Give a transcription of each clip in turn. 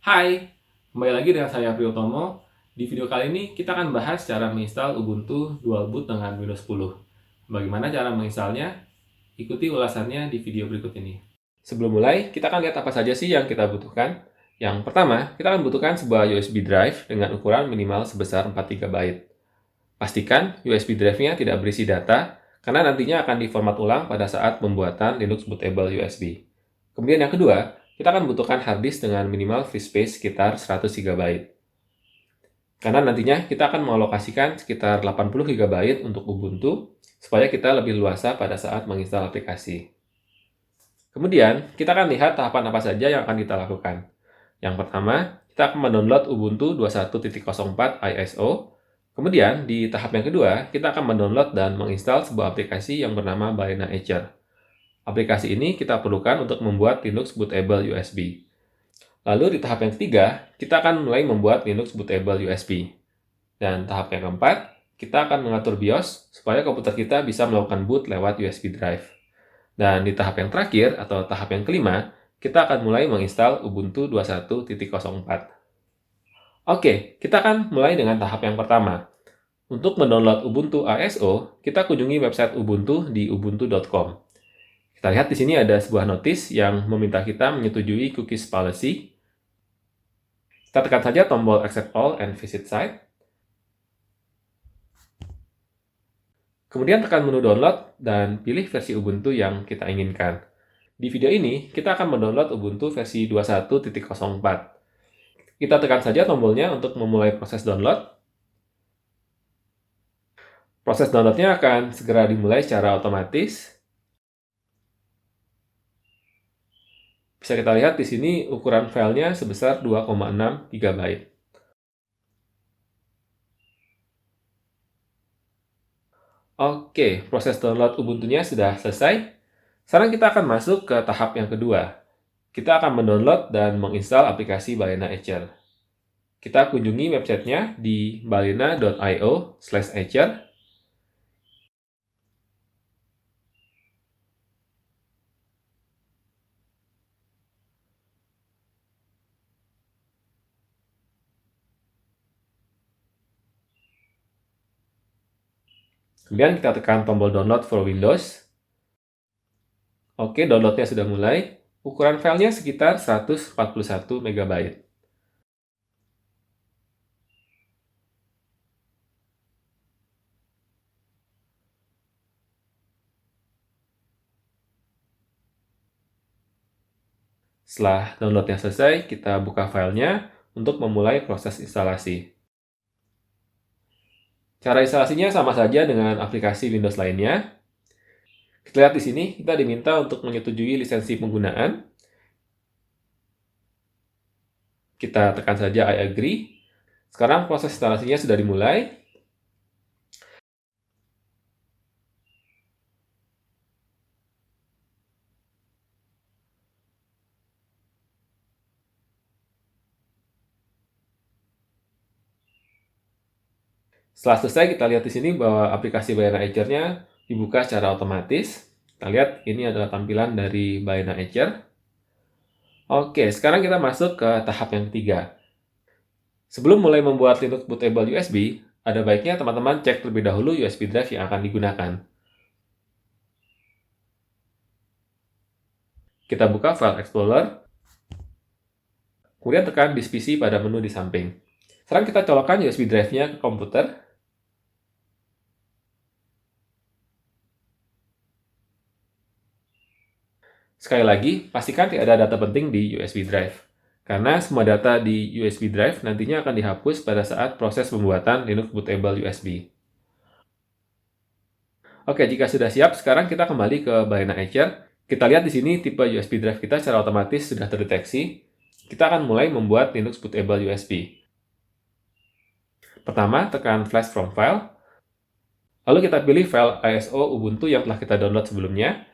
Hai, kembali lagi dengan saya Priyotomo. Di video kali ini kita akan bahas cara menginstal Ubuntu Dual Boot dengan Windows 10. Bagaimana cara menginstalnya? Ikuti ulasannya di video berikut ini. Sebelum mulai, kita akan lihat apa saja sih yang kita butuhkan. Yang pertama, kita akan butuhkan sebuah USB drive dengan ukuran minimal sebesar 4 GB. Pastikan USB drive-nya tidak berisi data, karena nantinya akan diformat ulang pada saat pembuatan Linux Bootable USB. Kemudian yang kedua, kita akan membutuhkan hard disk dengan minimal free space sekitar 100 GB. Karena nantinya kita akan mengalokasikan sekitar 80 GB untuk Ubuntu, supaya kita lebih luasa pada saat menginstal aplikasi. Kemudian, kita akan lihat tahapan apa saja yang akan kita lakukan. Yang pertama, kita akan mendownload Ubuntu 21.04 ISO. Kemudian, di tahap yang kedua, kita akan mendownload dan menginstal sebuah aplikasi yang bernama Balena Etcher. Aplikasi ini kita perlukan untuk membuat Linux Bootable USB. Lalu di tahap yang ketiga, kita akan mulai membuat Linux Bootable USB. Dan tahap yang keempat, kita akan mengatur BIOS supaya komputer kita bisa melakukan boot lewat USB drive. Dan di tahap yang terakhir, atau tahap yang kelima, kita akan mulai menginstal Ubuntu 21.04. Oke, kita akan mulai dengan tahap yang pertama. Untuk mendownload Ubuntu ASO, kita kunjungi website Ubuntu di ubuntu.com. Kita lihat di sini ada sebuah notice yang meminta kita menyetujui cookies policy. Kita tekan saja tombol accept all and visit site. Kemudian tekan menu download dan pilih versi Ubuntu yang kita inginkan. Di video ini, kita akan mendownload Ubuntu versi 21.04. Kita tekan saja tombolnya untuk memulai proses download. Proses downloadnya akan segera dimulai secara otomatis. Bisa kita lihat di sini ukuran filenya sebesar 2,6 GB. Oke, proses download Ubuntu-nya sudah selesai. Sekarang kita akan masuk ke tahap yang kedua. Kita akan mendownload dan menginstal aplikasi Balena Etcher. Kita kunjungi websitenya di balena.io/etcher. Kemudian kita tekan tombol download for Windows. Oke, downloadnya sudah mulai. Ukuran filenya sekitar 141 MB. Setelah downloadnya selesai, kita buka filenya untuk memulai proses instalasi. Cara instalasinya sama saja dengan aplikasi Windows lainnya. Kita lihat di sini, kita diminta untuk menyetujui lisensi penggunaan. Kita tekan saja I agree. Sekarang proses instalasinya sudah dimulai. Setelah selesai, kita lihat di sini bahwa aplikasi Balena Etcher-nya dibuka secara otomatis. Kita lihat ini adalah tampilan dari Balena Etcher. Oke, sekarang kita masuk ke tahap yang ketiga. Sebelum mulai membuat Linux Bootable USB, ada baiknya teman-teman cek terlebih dahulu USB drive yang akan digunakan. Kita buka File Explorer, kemudian tekan Disk PC pada menu di samping. Sekarang kita colokkan USB drive-nya ke komputer. Sekali lagi, pastikan tidak ada data penting di USB drive. Karena semua data di USB drive nantinya akan dihapus pada saat proses pembuatan Linux Bootable USB. Oke, jika sudah siap, sekarang kita kembali ke Balena Etcher. Kita lihat di sini tipe USB drive kita secara otomatis sudah terdeteksi. Kita akan mulai membuat Linux Bootable USB. Pertama, tekan Flash from File. Lalu kita pilih file ISO Ubuntu yang telah kita download sebelumnya.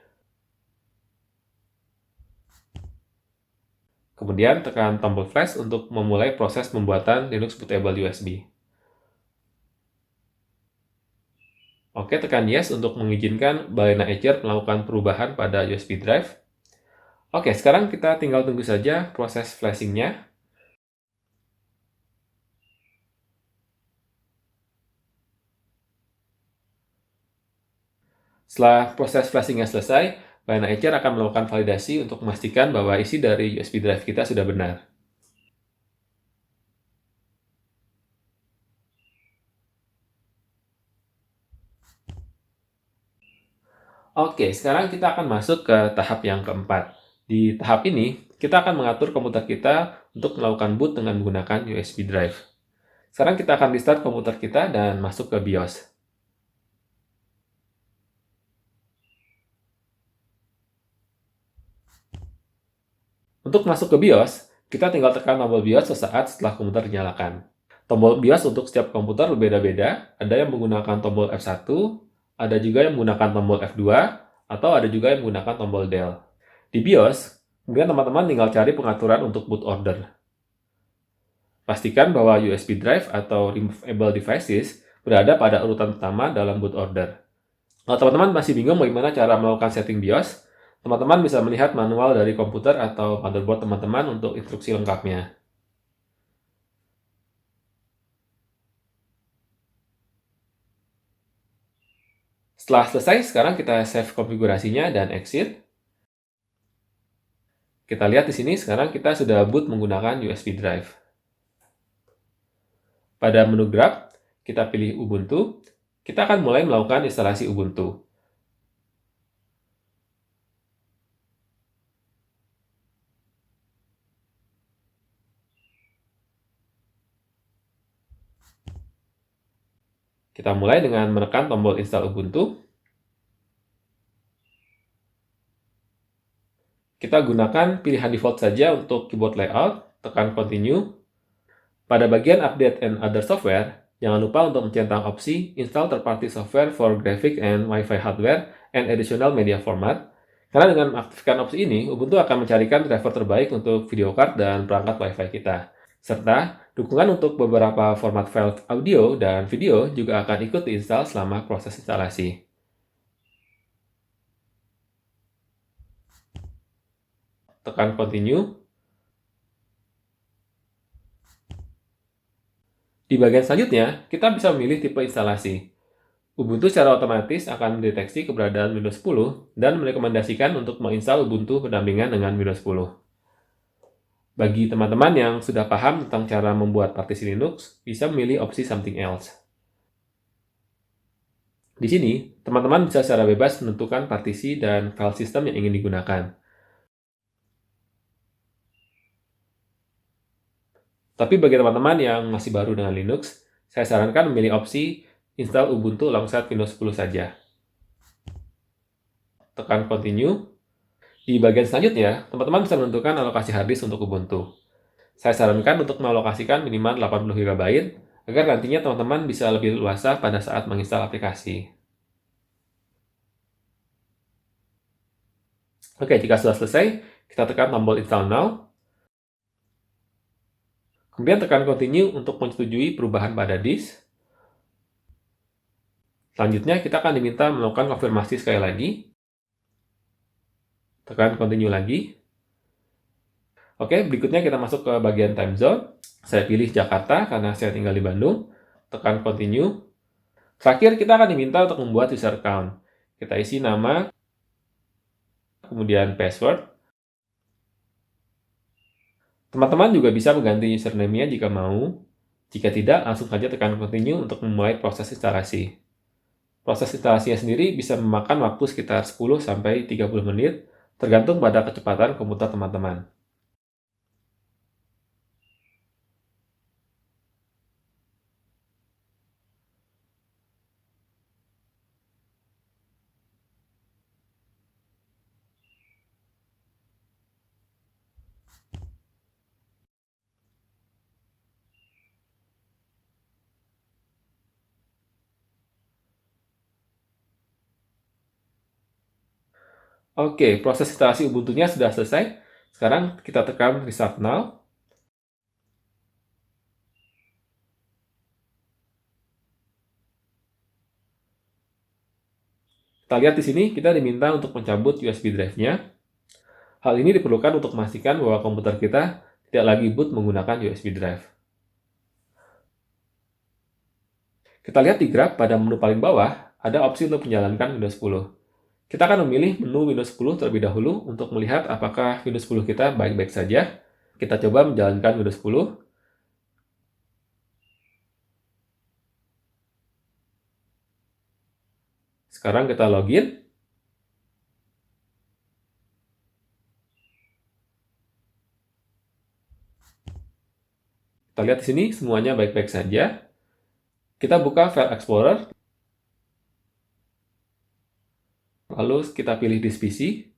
Kemudian tekan tombol flash untuk memulai proses pembuatan Linux Bootable USB. Oke, tekan yes untuk mengizinkan Balena Etcher melakukan perubahan pada USB drive. Oke, sekarang kita tinggal tunggu saja proses flashing-nya. Setelah proses flashing-nya selesai, Bionature akan melakukan validasi untuk memastikan bahwa isi dari USB drive kita sudah benar. Oke, sekarang kita akan masuk ke tahap yang keempat. Di tahap ini, kita akan mengatur komputer kita untuk melakukan boot dengan menggunakan USB drive. Sekarang kita akan restart komputer kita dan masuk ke BIOS. Untuk masuk ke BIOS, kita tinggal tekan tombol BIOS sesaat setelah komputer dinyalakan. Tombol BIOS untuk setiap komputer berbeda-beda, ada yang menggunakan tombol F1, ada juga yang menggunakan tombol F2, atau ada juga yang menggunakan tombol Del. Di BIOS, kemudian teman-teman tinggal cari pengaturan untuk boot order. Pastikan bahwa USB drive atau removable devices berada pada urutan pertama dalam boot order. Kalau teman-teman masih bingung bagaimana cara melakukan setting BIOS, teman-teman bisa melihat manual dari komputer atau motherboard teman-teman untuk instruksi lengkapnya. Setelah selesai, sekarang kita save konfigurasinya dan exit. Kita lihat di sini, sekarang kita sudah boot menggunakan USB drive. Pada menu Grab, kita pilih Ubuntu. Kita akan mulai melakukan instalasi Ubuntu. Kita mulai dengan menekan tombol install Ubuntu. Kita gunakan pilihan default saja untuk keyboard layout, tekan continue. Pada bagian update and other software, jangan lupa untuk mencentang opsi install third-party software for graphic and Wi-Fi hardware and additional media format. Karena dengan mengaktifkan opsi ini, Ubuntu akan mencarikan driver terbaik untuk video card dan perangkat Wi-Fi kita. Serta, dukungan untuk beberapa format file audio dan video juga akan ikut diinstal selama proses instalasi. Tekan continue. Di bagian selanjutnya, kita bisa memilih tipe instalasi. Ubuntu secara otomatis akan mendeteksi keberadaan Windows 10 dan merekomendasikan untuk menginstal Ubuntu berdampingan dengan Windows 10. Bagi teman-teman yang sudah paham tentang cara membuat partisi Linux, bisa memilih opsi something else. Di sini, teman-teman bisa secara bebas menentukan partisi dan file system yang ingin digunakan. Tapi bagi teman-teman yang masih baru dengan Linux, saya sarankan memilih opsi install Ubuntu alongside Windows 10 saja. Tekan continue. Di bagian selanjutnya, teman-teman bisa menentukan alokasi harddisk untuk Ubuntu. Saya sarankan untuk mengalokasikan minimal 80 GB agar nantinya teman-teman bisa lebih luasa pada saat menginstal aplikasi. Oke, jika sudah selesai, kita tekan tombol install now. Kemudian tekan continue untuk menyetujui perubahan pada disk. Selanjutnya, kita akan diminta melakukan konfirmasi sekali lagi. Tekan continue lagi. Oke, berikutnya kita masuk ke bagian time zone. Saya pilih Jakarta karena saya tinggal di Bandung. Tekan continue. Terakhir, kita akan diminta untuk membuat user account. Kita isi nama, kemudian password. Teman-teman juga bisa mengganti username-nya jika mau. Jika tidak, langsung saja tekan continue untuk memulai proses instalasi. Proses instalasinya sendiri bisa memakan waktu sekitar 10-30 menit, tergantung pada kecepatan komputer teman-teman. Oke, proses instalasi Ubuntu-nya sudah selesai. Sekarang kita tekan Restart Now. Kita lihat di sini, kita diminta untuk mencabut USB drive-nya. Hal ini diperlukan untuk memastikan bahwa komputer kita tidak lagi boot menggunakan USB drive. Kita lihat di graf pada menu paling bawah, ada opsi untuk menjalankan Windows 10. Kita akan memilih menu Windows 10 terlebih dahulu untuk melihat apakah Windows 10 kita baik-baik saja. Kita coba menjalankan Windows 10. Sekarang kita login. Kita lihat di sini semuanya baik-baik saja. Kita buka File Explorer. Lalu kita pilih Disk PC.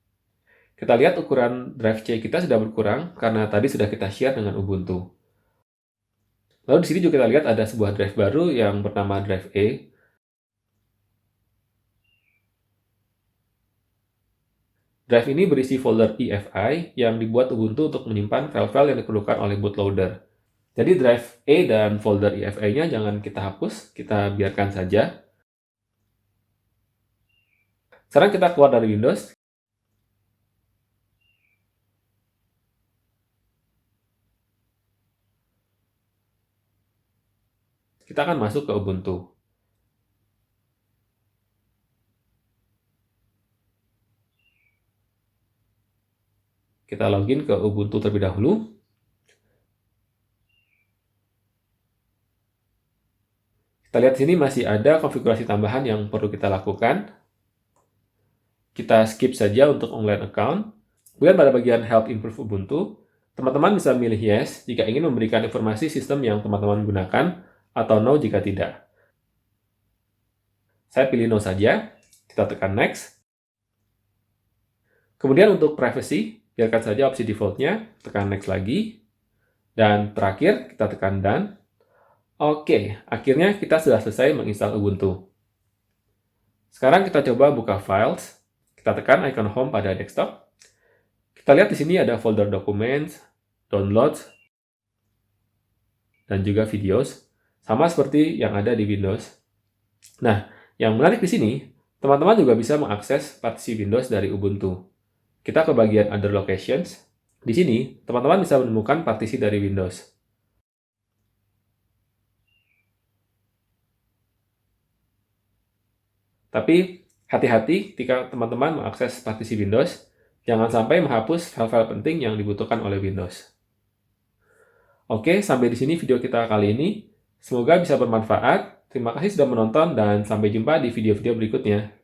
Kita lihat ukuran drive C kita sudah berkurang karena tadi sudah kita share dengan Ubuntu. Lalu di sini juga kita lihat ada sebuah drive baru yang bernama drive E. Drive ini berisi folder EFI yang dibuat Ubuntu untuk menyimpan file-file yang diperlukan oleh bootloader. Jadi drive E dan folder EFI-nya jangan kita hapus, kita biarkan saja. Sekarang kita keluar dari Windows. Kita akan masuk ke Ubuntu. Kita login ke Ubuntu terlebih dahulu. Kita lihat sini masih ada konfigurasi tambahan yang perlu kita lakukan. Kita skip saja untuk online account. Kemudian pada bagian Help Improve Ubuntu, teman-teman bisa memilih Yes jika ingin memberikan informasi sistem yang teman-teman gunakan, atau No jika tidak. Saya pilih No saja. Kita tekan Next. Kemudian untuk privacy, biarkan saja opsi defaultnya, tekan Next lagi. Dan terakhir, kita tekan Done. Oke, akhirnya kita sudah selesai menginstal Ubuntu. Sekarang kita coba buka Files. Kita tekan icon Home pada desktop. Kita lihat di sini ada folder Documents, Downloads, dan juga Videos, sama seperti yang ada di Windows. Nah, yang menarik di sini, teman-teman juga bisa mengakses partisi Windows dari Ubuntu. Kita ke bagian Other Locations. Di sini, teman-teman bisa menemukan partisi dari Windows. Tapi, hati-hati ketika teman-teman mengakses partisi Windows, jangan sampai menghapus file-file penting yang dibutuhkan oleh Windows. Oke, sampai di sini video kita kali ini. Semoga bisa bermanfaat. Terima kasih sudah menonton dan sampai jumpa di video-video berikutnya.